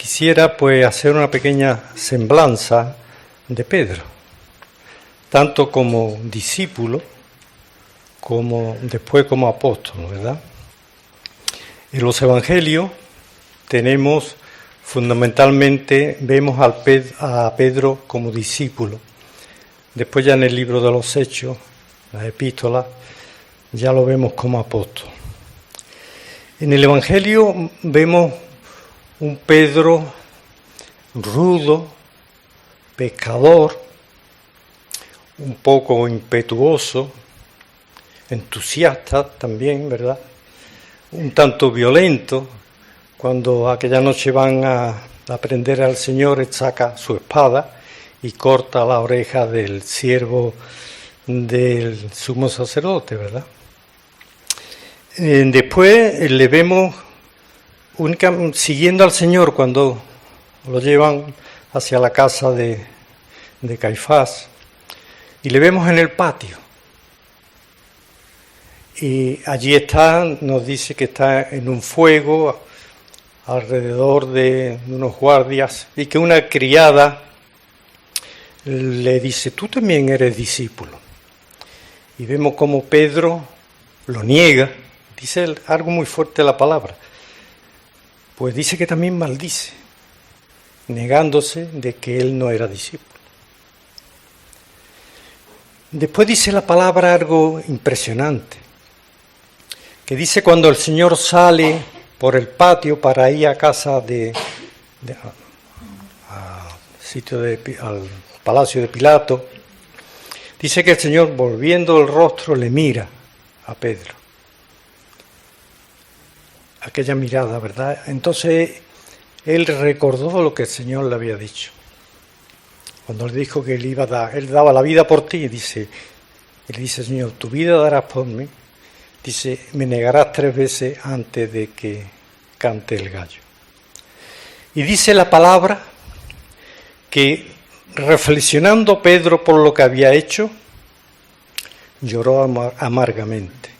quisiera pues hacer una pequeña semblanza de Pedro, tanto como discípulo como después como apóstol, ¿verdad? En los evangelios tenemos fundamentalmente, vemos a Pedro como discípulo. Después ya en el libro de los Hechos, las epístolas, ya lo vemos como apóstol. En el evangelio vemos un Pedro rudo, pescador, un poco impetuoso, entusiasta también, ¿verdad? Un tanto violento. Cuando aquella noche van a prender al Señor, él saca su espada y corta la oreja del siervo del sumo sacerdote, ¿verdad? Después le vemos siguiendo al Señor cuando lo llevan hacia la casa de Caifás, y le vemos en el patio. Y allí está, nos dice que está en un fuego alrededor de unos guardias, y que una criada le dice: tú también eres discípulo. Y vemos como Pedro lo niega, dice algo muy fuerte la palabra, pues dice que también maldice, negándose de que él no era discípulo. Después dice la palabra algo impresionante, que dice cuando el Señor sale por el patio para ir a casa al palacio de Pilato, dice que el Señor, volviendo el rostro, le mira a Pedro. Aquella mirada, ¿verdad? Entonces él recordó lo que el Señor le había dicho. Cuando le dijo que él daba la vida por ti, él dice: Señor, tu vida darás por mí. Dice: me negarás 3 veces antes de que cante el gallo. Y dice la palabra que, reflexionando Pedro por lo que había hecho, lloró amargamente.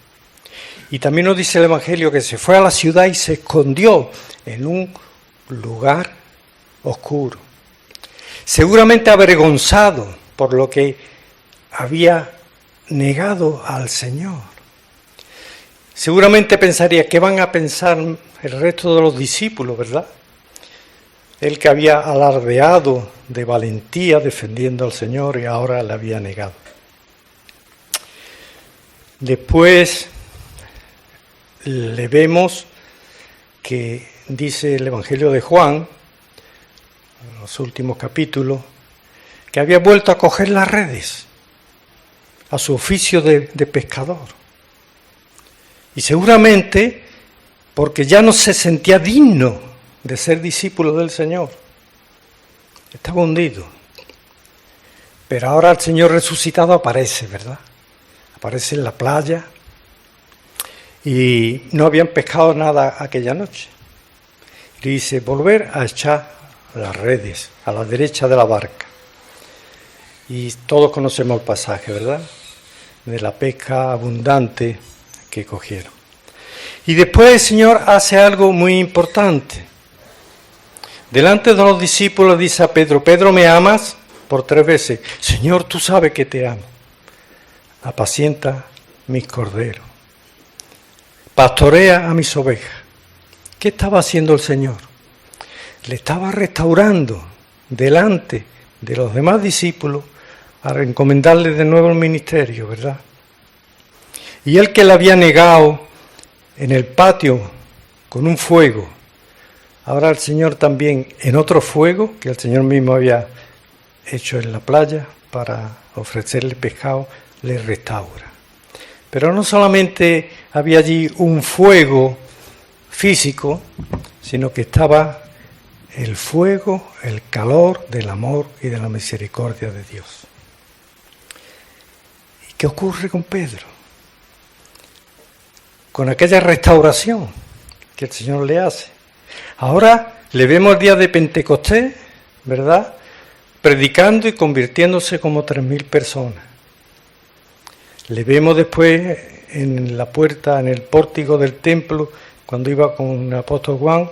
Y también nos dice el Evangelio que se fue a la ciudad y se escondió en un lugar oscuro, seguramente avergonzado por lo que había negado al Señor. Seguramente pensaría: ¿qué van a pensar el resto de los discípulos, verdad? Él que había alardeado de valentía defendiendo al Señor y ahora le había negado. Después le vemos que dice el Evangelio de Juan, en los últimos capítulos, que había vuelto a coger las redes, a su oficio de pescador. Y seguramente porque ya no se sentía digno de ser discípulo del Señor. Estaba hundido. Pero ahora el Señor resucitado aparece, ¿verdad? Aparece en la playa. Y no habían pescado nada aquella noche. Y dice: volver a echar las redes a la derecha de la barca. Y todos conocemos el pasaje, ¿verdad? De la pesca abundante que cogieron. Y después el Señor hace algo muy importante. Delante de los discípulos dice a Pedro: Pedro, ¿me amas? Por 3 veces. Señor, tú sabes que te amo. Apacienta mis corderos. Pastorea a mis ovejas. ¿Qué estaba haciendo el Señor? Le estaba restaurando delante de los demás discípulos a encomendarle de nuevo el ministerio, ¿verdad? Y él que le había negado en el patio con un fuego, ahora el Señor también en otro fuego que el Señor mismo había hecho en la playa para ofrecerle pescado, le restaura. Pero no solamente había allí un fuego físico, sino que estaba el fuego, el calor del amor y de la misericordia de Dios. ¿Y qué ocurre con Pedro? Con aquella restauración que el Señor le hace. Ahora le vemos el día de Pentecostés, ¿verdad? Predicando y convirtiéndose como 3.000 personas. Le vemos después en la puerta, en el pórtico del templo, cuando iba con el apóstol Juan,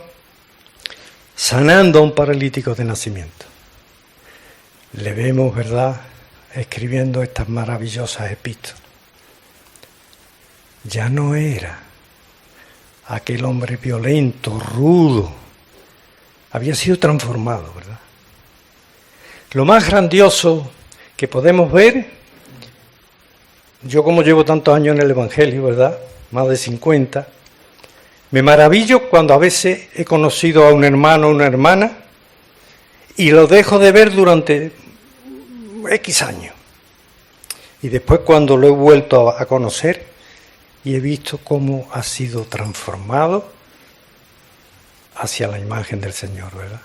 sanando a un paralítico de nacimiento. Le vemos, ¿verdad?, escribiendo estas maravillosas epístolas. Ya no era aquel hombre violento, rudo. Había sido transformado, ¿verdad? Lo más grandioso que podemos ver, yo como llevo tantos años en el Evangelio, ¿verdad?, más de 50, me maravillo cuando a veces he conocido a un hermano o una hermana y lo dejo de ver durante X años. Y después cuando lo he vuelto a conocer y he visto cómo ha sido transformado hacia la imagen del Señor, ¿verdad?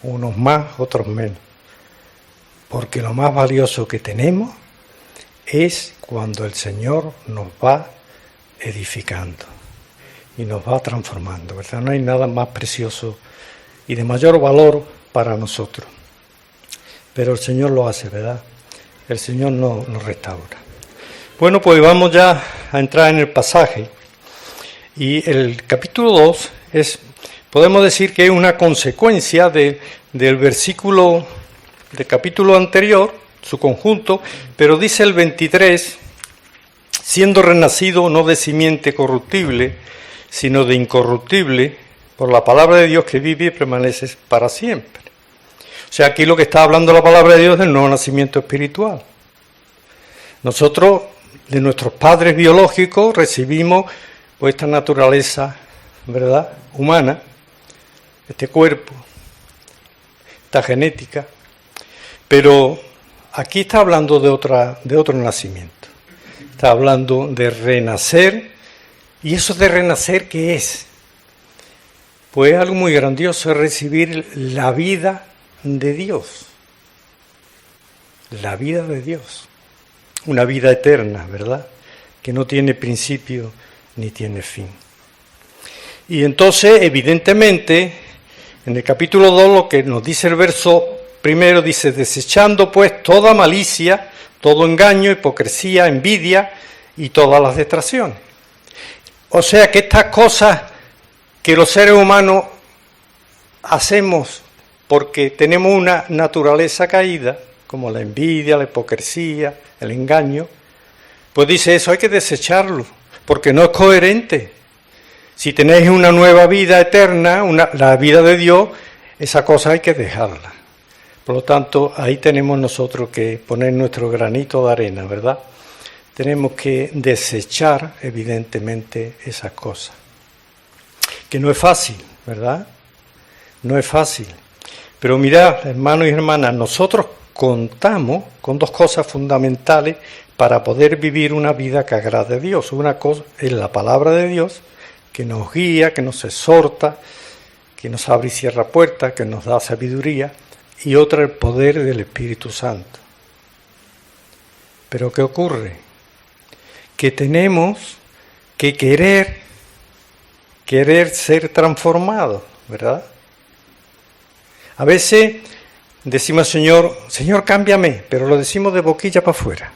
Unos más, otros menos. Porque lo más valioso que tenemos es cuando el Señor nos va edificando y nos va transformando, ¿verdad? No hay nada más precioso y de mayor valor para nosotros. Pero el Señor lo hace, ¿verdad? El Señor nos restaura. Bueno, pues vamos ya a entrar en el pasaje. Y el capítulo 2 podemos decir que es una consecuencia del versículo del capítulo anterior, su conjunto, pero dice el 23, siendo renacido no de simiente corruptible, sino de incorruptible, por la palabra de Dios que vive y permanece para siempre. O sea, aquí lo que está hablando la palabra de Dios es del nuevo nacimiento espiritual. Nosotros, de nuestros padres biológicos, recibimos pues esta naturaleza, ¿verdad?, humana, este cuerpo, esta genética, pero aquí está hablando de otro nacimiento. Está hablando de renacer, y eso de renacer, ¿qué es? Pues algo muy grandioso, es recibir la vida de Dios. La vida de Dios. Una vida eterna, ¿verdad?, que no tiene principio ni tiene fin. Y entonces, evidentemente, en el capítulo 2 lo que nos dice el verso primero, dice, desechando pues toda malicia, todo engaño, hipocresía, envidia y todas las distracciones. O sea que estas cosas que los seres humanos hacemos porque tenemos una naturaleza caída, como la envidia, la hipocresía, el engaño, pues dice eso hay que desecharlo, porque no es coherente. Si tenéis una nueva vida eterna, la vida de Dios, esa cosa hay que dejarla. Por lo tanto, ahí tenemos nosotros que poner nuestro granito de arena, ¿verdad? Tenemos que desechar, evidentemente, esas cosas. Que no es fácil, ¿verdad? No es fácil. Pero mirad, hermanos y hermanas, nosotros contamos con dos cosas fundamentales para poder vivir una vida que agrade a Dios. Una cosa es la palabra de Dios, que nos guía, que nos exhorta, que nos abre y cierra puertas, que nos da sabiduría, y otra el poder del Espíritu Santo. Pero ¿qué ocurre? Que tenemos que querer ser transformados, ¿verdad? A veces decimos, Señor, cámbiame, pero lo decimos de boquilla para afuera.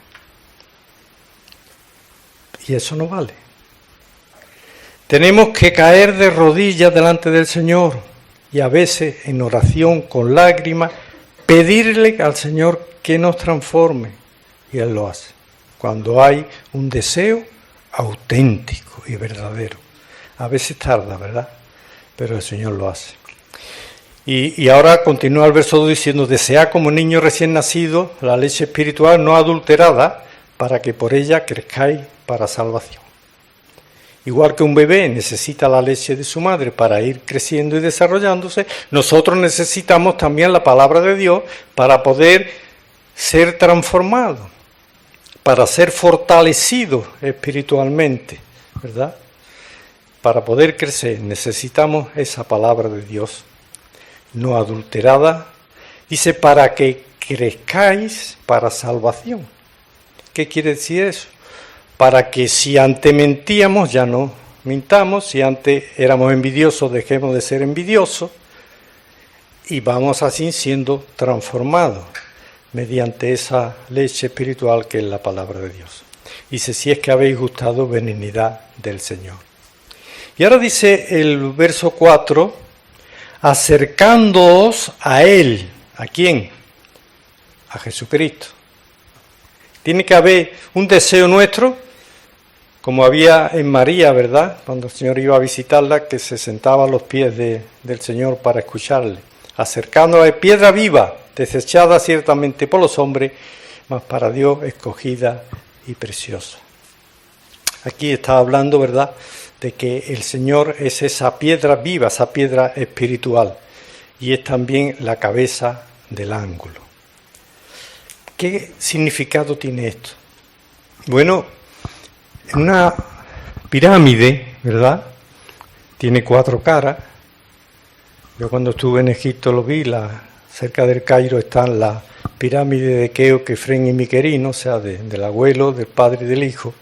Y eso no vale. Tenemos que caer de rodillas delante del Señor y a veces en oración, con lágrimas, pedirle al Señor que nos transforme. Y Él lo hace. Cuando hay un deseo auténtico y verdadero. A veces tarda, ¿verdad? Pero el Señor lo hace. Y ahora continúa el verso 2 diciendo, desead como niño recién nacido la leche espiritual no adulterada, para que por ella crezcáis para salvación. Igual que un bebé necesita la leche de su madre para ir creciendo y desarrollándose, nosotros necesitamos también la palabra de Dios para poder ser transformados, para ser fortalecidos espiritualmente, ¿verdad? Para poder crecer necesitamos esa palabra de Dios no adulterada. Dice, para que crezcáis para salvación. ¿Qué quiere decir eso? Para que si antes mentíamos, ya no mintamos, si antes éramos envidiosos, dejemos de ser envidiosos, y vamos así siendo transformados mediante esa leche espiritual que es la palabra de Dios. Dice, si es que habéis gustado benignidad del Señor. Y ahora dice el verso 4, acercándoos a Él. ¿A quién? A Jesucristo. Tiene que haber un deseo nuestro, como había en María, ¿verdad? Cuando el Señor iba a visitarla, que se sentaba a los pies del Señor para escucharle. Acercándoos a piedra viva, desechada ciertamente por los hombres, mas para Dios escogida y preciosa. Aquí está hablando, ¿verdad?, de que el Señor es esa piedra viva, esa piedra espiritual, y es también la cabeza del ángulo. ¿Qué significado tiene esto? Bueno, en una pirámide, ¿verdad?, tiene 4 caras. Yo cuando estuve en Egipto lo vi, cerca del Cairo están las pirámides de Keo, Kefren y Miquerino, o sea, del abuelo, del padre y del hijo.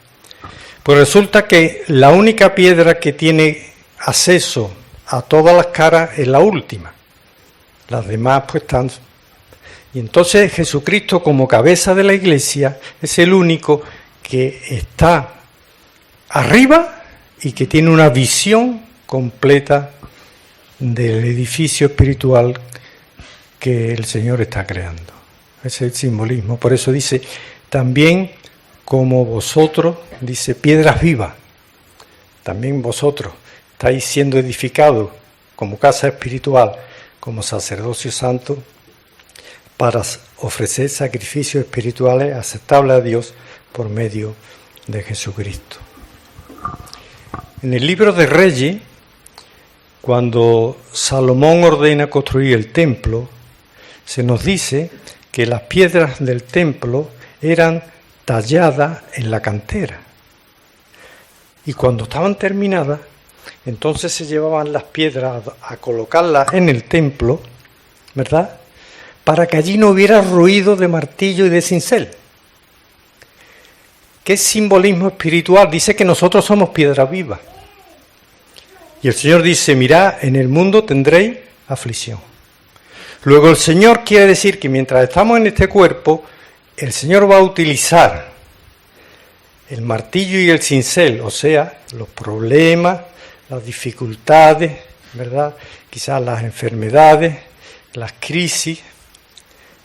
Pues resulta que la única piedra que tiene acceso a todas las caras es la última. Las demás pues están... Y entonces Jesucristo, como cabeza de la Iglesia, es el único que está arriba y que tiene una visión completa del edificio espiritual que el Señor está creando. Ese es el simbolismo. Por eso dice, también como vosotros, dice, piedras vivas, también vosotros estáis siendo edificados como casa espiritual, como sacerdocio santo, para ofrecer sacrificios espirituales aceptables a Dios por medio de Jesucristo. En el libro de Reyes, cuando Salomón ordena construir el templo, se nos dice que las piedras del templo eran talladas en la cantera. Y cuando estaban terminadas, entonces se llevaban las piedras a colocarlas en el templo, ¿verdad?, para que allí no hubiera ruido de martillo y de cincel. ¿Qué simbolismo espiritual? Dice que nosotros somos piedras vivas. Y el Señor dice, mirad, en el mundo tendréis aflicción. Luego el Señor quiere decir que mientras estamos en este cuerpo, el Señor va a utilizar el martillo y el cincel, o sea, los problemas, las dificultades, ¿verdad?, quizás las enfermedades, las crisis,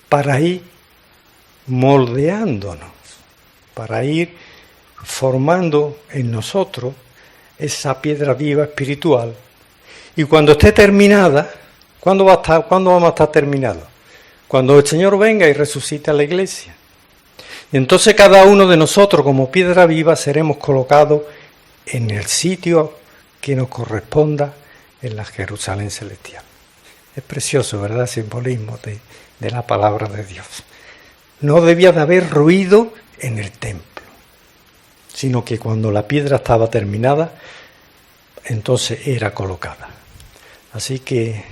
para ir moldeándonos, para ir formando en nosotros esa piedra viva espiritual. Y cuando esté terminada, ¿cuándo vamos a estar terminados? Cuando el Señor venga y resucite a la iglesia. Y entonces cada uno de nosotros, como piedra viva, seremos colocados en el sitio que nos corresponda en la Jerusalén celestial. Es precioso, ¿verdad?, el simbolismo de la palabra de Dios. No debía de haber ruido en el templo, sino que cuando la piedra estaba terminada, entonces era colocada. Así que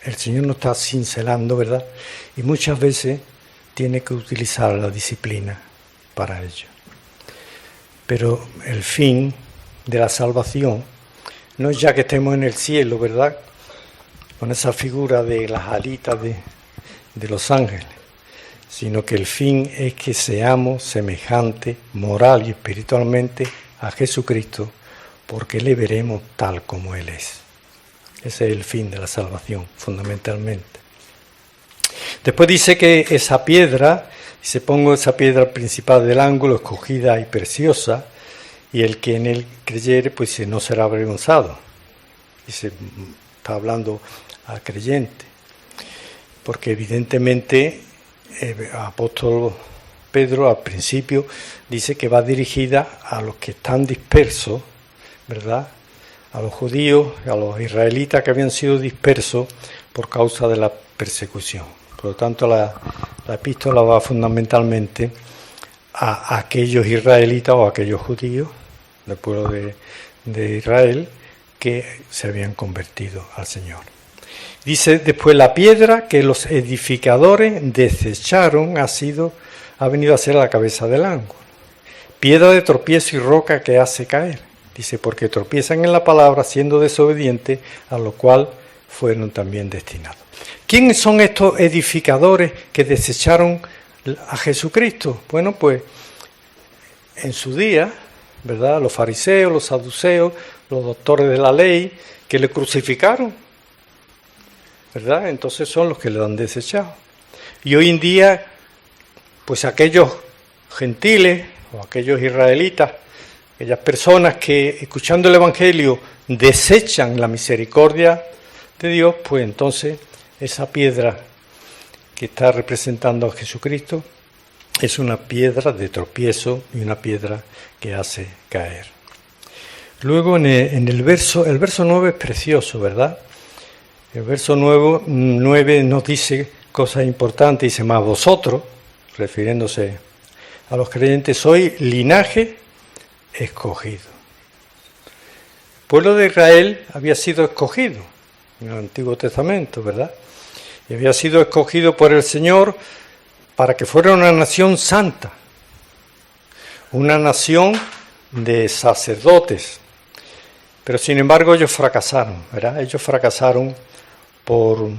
el Señor nos está cincelando, ¿verdad?, y muchas veces tiene que utilizar la disciplina para ello. Pero el fin de la salvación no es ya que estemos en el cielo, ¿verdad?, con esa figura de las alitas de los ángeles, sino que el fin es que seamos semejantes moral y espiritualmente a Jesucristo, porque le veremos tal como Él es. Ese es el fin de la salvación, fundamentalmente. Después dice que esa piedra, se pongo esa piedra principal del ángulo, escogida y preciosa, y el que en él creyere, pues no será avergonzado. Dice, está hablando al creyente, porque evidentemente el apóstol Pedro al principio dice que va dirigida a los que están dispersos, ¿verdad?, a los judíos, a los israelitas que habían sido dispersos por causa de la persecución. Por lo tanto, la epístola va fundamentalmente a aquellos israelitas o a aquellos judíos del pueblo de Israel que se habían convertido al Señor. Dice después, la piedra que los edificadores desecharon ha venido a ser la cabeza del ángulo. Piedra de tropiezo y roca que hace caer. Dice, porque tropiezan en la palabra siendo desobedientes, a lo cual fueron también destinados. ¿Quiénes son estos edificadores que desecharon a Jesucristo? Bueno, pues en su día, ¿verdad?, los fariseos, los saduceos, los doctores de la ley, que le crucificaron. ¿verdad? Entonces son los que lo han desechado. Y hoy en día, pues aquellos gentiles o aquellos israelitas, aquellas personas que escuchando el Evangelio desechan la misericordia de Dios, pues entonces esa piedra que está representando a Jesucristo es una piedra de tropiezo y una piedra que hace caer. Luego en el verso 9 es precioso, ¿verdad? El verso 9 nos dice cosas importantes, dice, más vosotros, refiriéndose a los creyentes, sois linaje escogido. El pueblo de Israel había sido escogido en el Antiguo Testamento, ¿verdad? Y había sido escogido por el Señor para que fuera una nación santa, una nación de sacerdotes. Pero sin embargo ellos fracasaron, ¿verdad? Ellos fracasaron por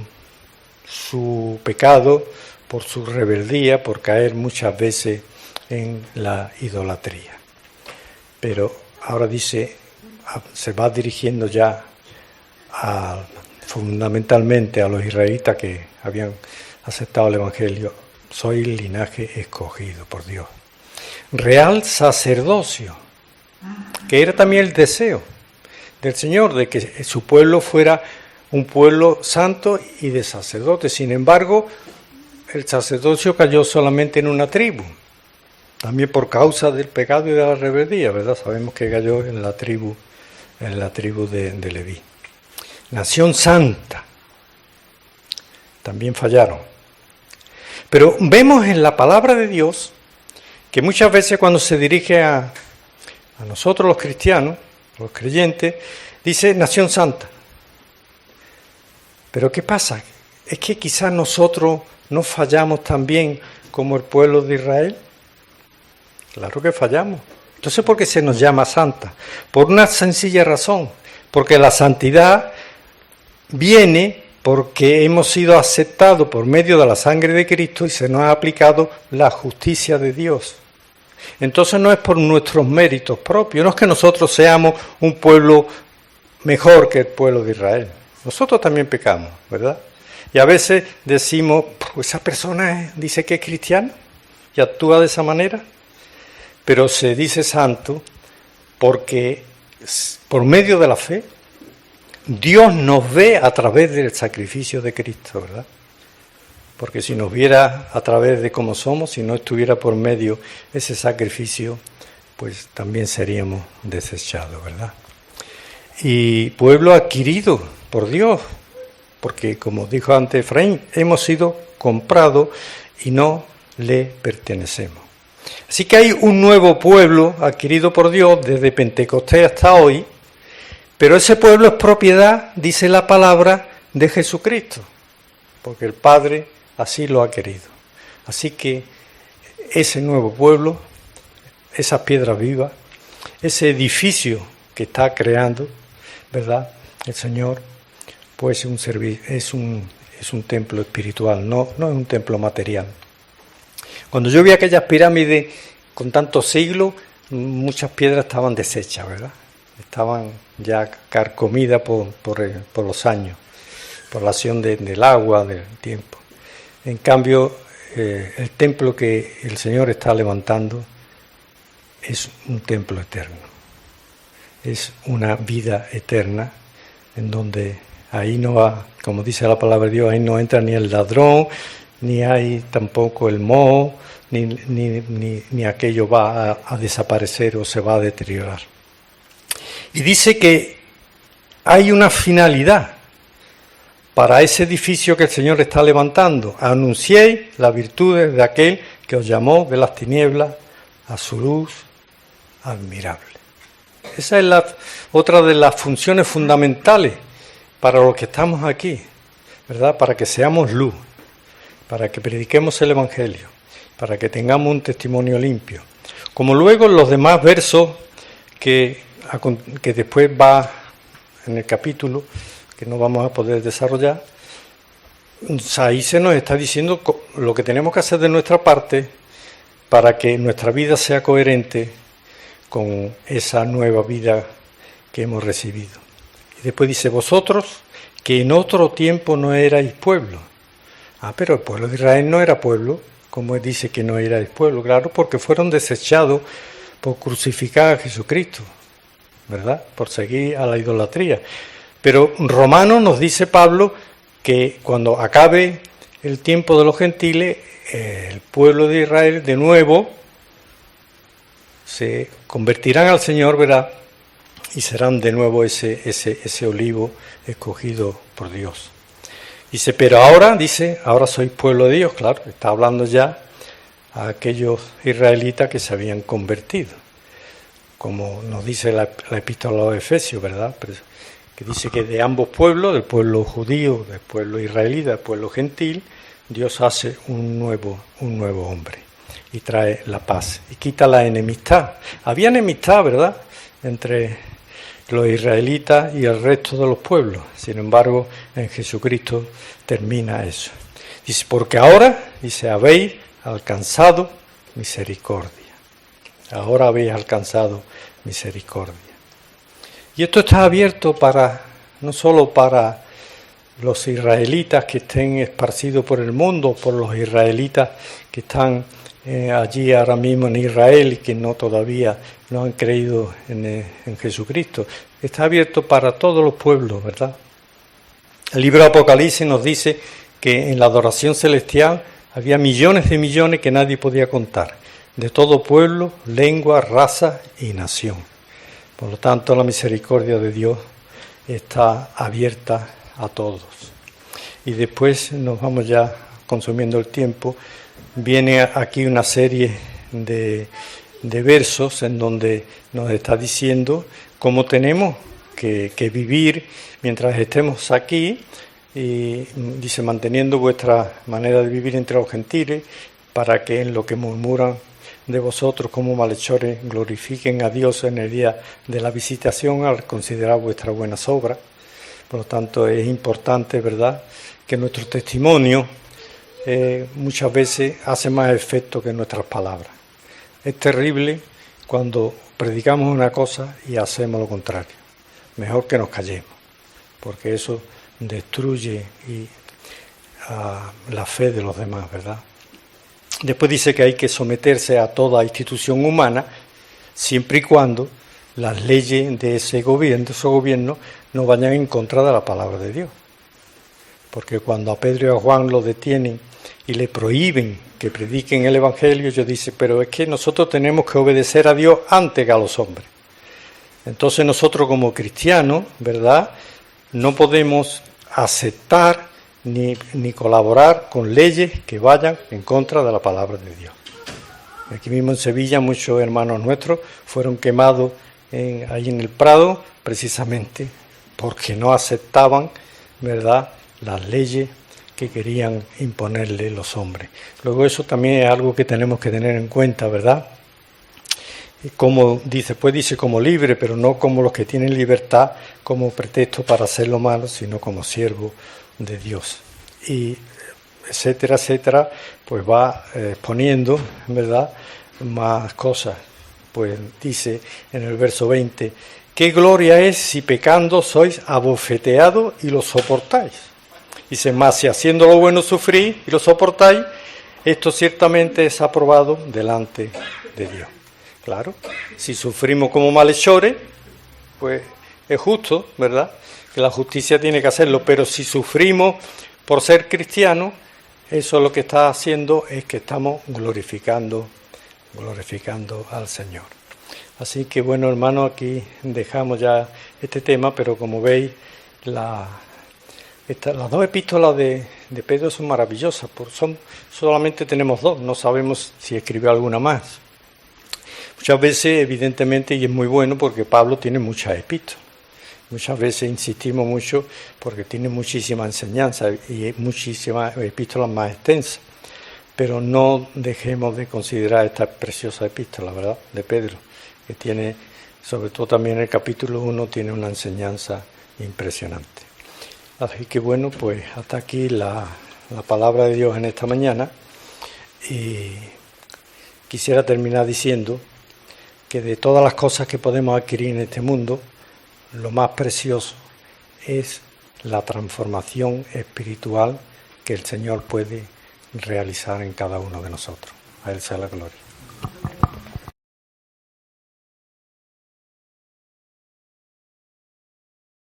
su pecado, por su rebeldía, por caer muchas veces en la idolatría. Pero ahora dice, se va dirigiendo ya fundamentalmente a los israelitas que habían aceptado el Evangelio. Soy linaje escogido por Dios. Real sacerdocio, que era también el deseo del Señor, de que su pueblo fuera un pueblo santo y de sacerdotes. Sin embargo, el sacerdocio cayó solamente en una tribu, también por causa del pecado y de la rebeldía, ¿verdad? Sabemos que cayó en la tribu de Leví. Nación santa, también fallaron. Pero vemos en la palabra de Dios que muchas veces cuando se dirige a nosotros los cristianos, los creyentes, dice nación santa. Pero ¿qué pasa? Es que quizás nosotros no fallamos también como el pueblo de Israel. Claro que fallamos. Entonces, ¿por qué se nos llama santa? Por una sencilla razón, porque la santidad viene porque hemos sido aceptados por medio de la sangre de Cristo y se nos ha aplicado la justicia de Dios. Entonces no es por nuestros méritos propios, no es que nosotros seamos un pueblo mejor que el pueblo de Israel. Nosotros también pecamos, ¿verdad? Y a veces decimos, pues esa persona dice que es cristiana y actúa de esa manera, pero se dice santo porque por medio de la fe Dios nos ve a través del sacrificio de Cristo, ¿verdad? Porque si nos viera a través de cómo somos, si no estuviera por medio ese sacrificio, pues también seríamos desechados, ¿verdad? Y pueblo adquirido por Dios, porque como dijo antes Efraín, hemos sido comprados y no le pertenecemos. Así que hay un nuevo pueblo adquirido por Dios desde Pentecostés hasta hoy, pero ese pueblo es propiedad, dice la palabra, de Jesucristo, porque el Padre así lo ha querido. Así que ese nuevo pueblo, esas piedras vivas, ese edificio que está creando, ¿verdad? El Señor, pues es un templo espiritual, no es un templo material. Cuando yo vi aquellas pirámides con tantos siglos, muchas piedras estaban deshechas, ¿verdad? Estaban ya carcomidas por los años, por la acción del agua, del tiempo. En cambio, el templo que el Señor está levantando es un templo eterno. Es una vida eterna en donde ahí no va, como dice la palabra de Dios, ahí no entra ni el ladrón, ni hay tampoco el moho, ni aquello va a desaparecer o se va a deteriorar. Y dice que hay una finalidad para ese edificio que el Señor está levantando. Anunciéis las virtudes de aquel que os llamó de las tinieblas a su luz admirable. Esa es otra de las funciones fundamentales para los que estamos aquí, ¿verdad? Para que seamos luz, para que prediquemos el Evangelio, para que tengamos un testimonio limpio. Como luego en los demás versos que después va en el capítulo, que no vamos a poder desarrollar, ahí se nos está diciendo lo que tenemos que hacer de nuestra parte para que nuestra vida sea coherente con esa nueva vida que hemos recibido. Y después dice, vosotros que en otro tiempo no erais pueblo. Pero el pueblo de Israel no era pueblo, como dice que no erais pueblo, claro, porque fueron desechados por crucificar a Jesucristo, ¿verdad? Por seguir a la idolatría. Pero Romanos nos dice Pablo que cuando acabe el tiempo de los gentiles, el pueblo de Israel de nuevo se convertirán al Señor, ¿verdad? Y serán de nuevo ese olivo escogido por Dios. Dice, pero ahora, ahora sois pueblo de Dios, claro, está hablando ya a aquellos israelitas que se habían convertido, como nos dice la epístola a los Efesios, ¿verdad? Que dice que de ambos pueblos, del pueblo judío, del pueblo israelita, del pueblo gentil, Dios hace un nuevo hombre y trae la paz y quita la enemistad. Había enemistad, ¿verdad?, entre los israelitas y el resto de los pueblos. Sin embargo, en Jesucristo termina eso. Dice, porque ahora, habéis alcanzado misericordia. Ahora habéis alcanzado misericordia. Y esto está abierto no solo para los israelitas que estén esparcidos por el mundo, por los israelitas que están allí ahora mismo en Israel y que todavía no han creído en Jesucristo. Está abierto para todos los pueblos, ¿verdad? El libro de Apocalipsis nos dice que en la adoración celestial había millones de millones que nadie podía contar, de todo pueblo, lengua, raza y nación. Por lo tanto, la misericordia de Dios está abierta a todos. Y después nos vamos ya consumiendo el tiempo. Viene aquí una serie de versos en donde nos está diciendo cómo tenemos que vivir mientras estemos aquí, y dice, manteniendo vuestra manera de vivir entre los gentiles, para que en lo que murmuran de vosotros como malhechores glorifiquen a Dios en el día de la visitación al considerar vuestras buenas obras. Por lo tanto, es importante, ¿verdad?, que nuestro testimonio muchas veces hace más efecto que nuestras palabras. Es terrible cuando predicamos una cosa y hacemos lo contrario. Mejor que nos callemos, porque eso destruye la fe de los demás, ¿verdad? Después dice que hay que someterse a toda institución humana, siempre y cuando las leyes de ese gobierno no vayan en contra de la palabra de Dios. Porque cuando a Pedro y a Juan lo detienen y le prohíben que prediquen el Evangelio, ellos dicen, pero es que nosotros tenemos que obedecer a Dios antes que a los hombres. Entonces nosotros como cristianos, ¿verdad?, no podemos aceptar ni colaborar con leyes que vayan en contra de la palabra de Dios. Aquí mismo en Sevilla muchos hermanos nuestros fueron quemados ahí en el Prado, precisamente porque no aceptaban, ¿verdad?, las leyes que querían imponerle los hombres. Luego eso también es algo que tenemos que tener en cuenta, ¿verdad? Como dice, pues dice como libre, pero no como los que tienen libertad como pretexto para hacer lo malo, sino como siervo de Dios. Y etcétera, etcétera, pues va exponiendo, ¿verdad?, más cosas. Pues dice en el verso 20, ¿qué gloria es si pecando sois abofeteados y lo soportáis? Dice, más si haciendo lo bueno sufrís y lo soportáis, esto ciertamente es aprobado delante de Dios. Claro, si sufrimos como malhechores, pues es justo, ¿verdad?, que la justicia tiene que hacerlo, pero si sufrimos por ser cristianos, eso lo que está haciendo es que estamos glorificando al Señor. Así que bueno, hermanos, aquí dejamos ya este tema, pero como veis, las dos epístolas de Pedro son maravillosas, solamente tenemos dos, no sabemos si escribió alguna más. Muchas veces, evidentemente, y es muy bueno porque Pablo tiene muchas epístolas. Muchas veces insistimos mucho porque tiene muchísima enseñanza y muchísimas epístolas más extensas. Pero no dejemos de considerar esta preciosa epístola, ¿verdad?, de Pedro, que tiene, sobre todo también el capítulo 1, tiene una enseñanza impresionante. Así que bueno, pues hasta aquí la palabra de Dios en esta mañana. Y quisiera terminar diciendo que de todas las cosas que podemos adquirir en este mundo, lo más precioso es la transformación espiritual que el Señor puede realizar en cada uno de nosotros. A Él sea la gloria.